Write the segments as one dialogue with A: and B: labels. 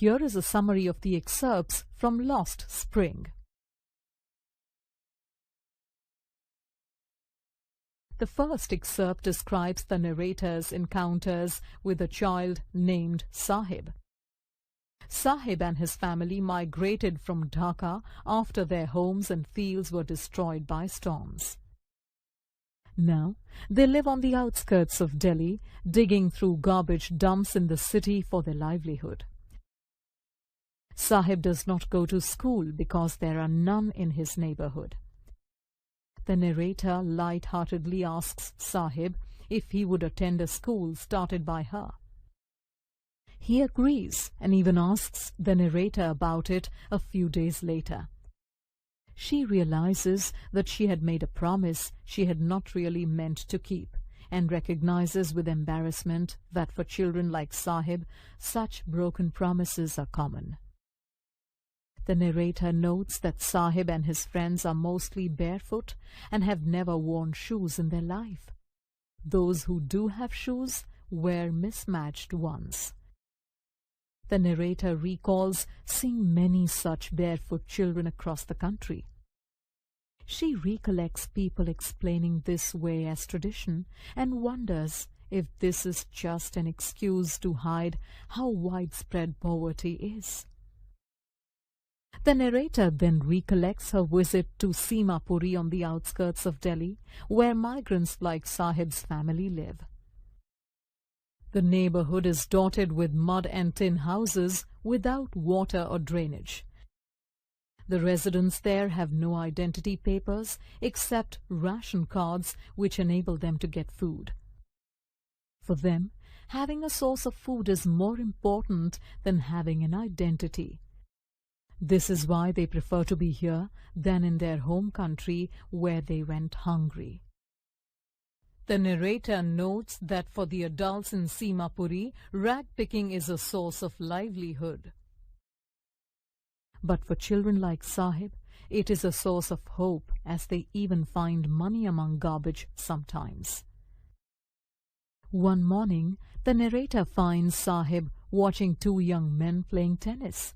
A: Here is a summary of the excerpts from Lost Spring. The first excerpt describes the narrator's encounters with a child named Sahib. Sahib and his family migrated from Dhaka after their homes and fields were destroyed by storms. Now, they live on the outskirts of Delhi, digging through garbage dumps in the city for their livelihood. Sahib does not go to school because there are none in his neighborhood. The narrator light-heartedly asks Sahib if he would attend a school started by her. He agrees and even asks the narrator about it a few days later. She realizes that she had made a promise she had not really meant to keep, and recognizes with embarrassment that for children like Sahib, such broken promises are common. The narrator notes that Sahib and his friends are mostly barefoot and have never worn shoes in their life. Those who do have shoes wear mismatched ones. The narrator recalls seeing many such barefoot children across the country. She recollects people explaining this way as tradition and wonders if this is just an excuse to hide how widespread poverty is. The narrator then recollects her visit to Simapuri on the outskirts of Delhi, where migrants like Sahib's family live. The neighborhood is dotted with mud and tin houses without water or drainage. The residents there have no identity papers except ration cards which enable them to get food. For them, having a source of food is more important than having an identity. This is why they prefer to be here than in their home country where they went hungry. The narrator notes that for the adults in Simapuri, rag-picking is a source of livelihood. But for children like Sahib, it is a source of hope, as they even find money among garbage sometimes. One morning, the narrator finds Sahib watching two young men playing tennis.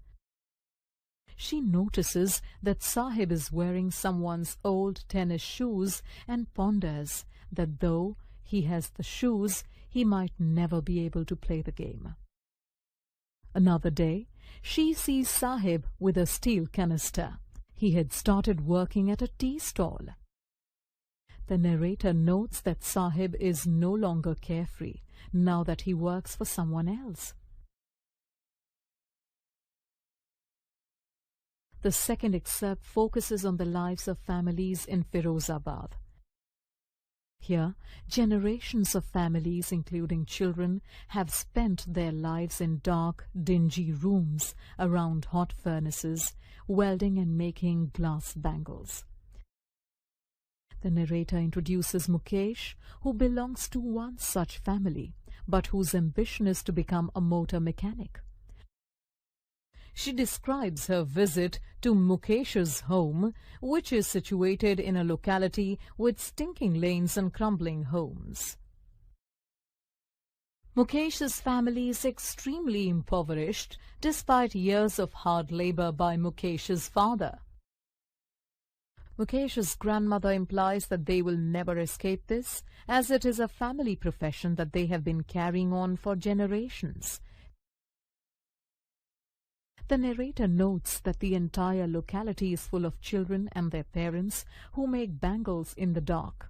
A: She notices that Sahib is wearing someone's old tennis shoes and ponders that though he has the shoes, he might never be able to play the game. Another day, she sees Sahib with a steel canister. He had started working at a tea stall. The narrator notes that Sahib is no longer carefree now that he works for someone else. The second excerpt focuses on the lives of families in Firozabad. Here, generations of families, including children, have spent their lives in dark, dingy rooms around hot furnaces, welding and making glass bangles. The narrator introduces Mukesh, who belongs to one such family, but whose ambition is to become a motor mechanic. She describes her visit to Mukesh's home, which is situated in a locality with stinking lanes and crumbling homes. Mukesh's family is extremely impoverished despite years of hard labor by Mukesh's father. Mukesh's grandmother implies that they will never escape this, as it is a family profession that they have been carrying on for generations. The narrator notes that the entire locality is full of children and their parents who make bangles in the dark.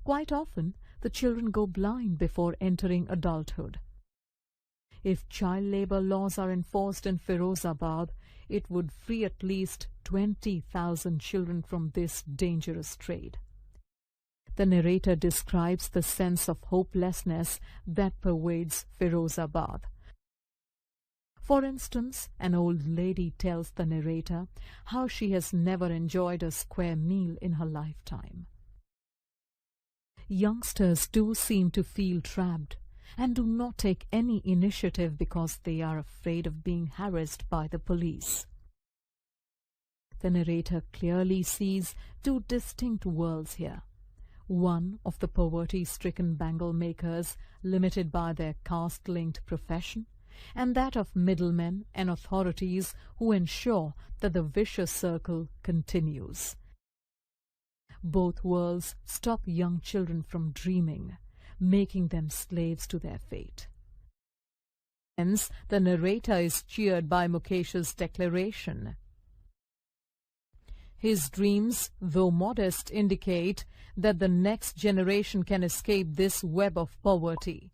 A: Quite often, the children go blind before entering adulthood. If child labor laws are enforced in Firozabad, it would free at least 20,000 children from this dangerous trade. The narrator describes the sense of hopelessness that pervades Firozabad. For instance, an old lady tells the narrator how she has never enjoyed a square meal in her lifetime. Youngsters too seem to feel trapped and do not take any initiative because they are afraid of being harassed by the police. The narrator clearly sees two distinct worlds here. One of the poverty-stricken bangle makers, limited by their caste-linked profession, and that of middlemen and authorities who ensure that the vicious circle continues. Both worlds stop young children from dreaming, making them slaves to their fate. Hence, the narrator is cheered by Mukesh's declaration. His dreams, though modest, indicate that the next generation can escape this web of poverty.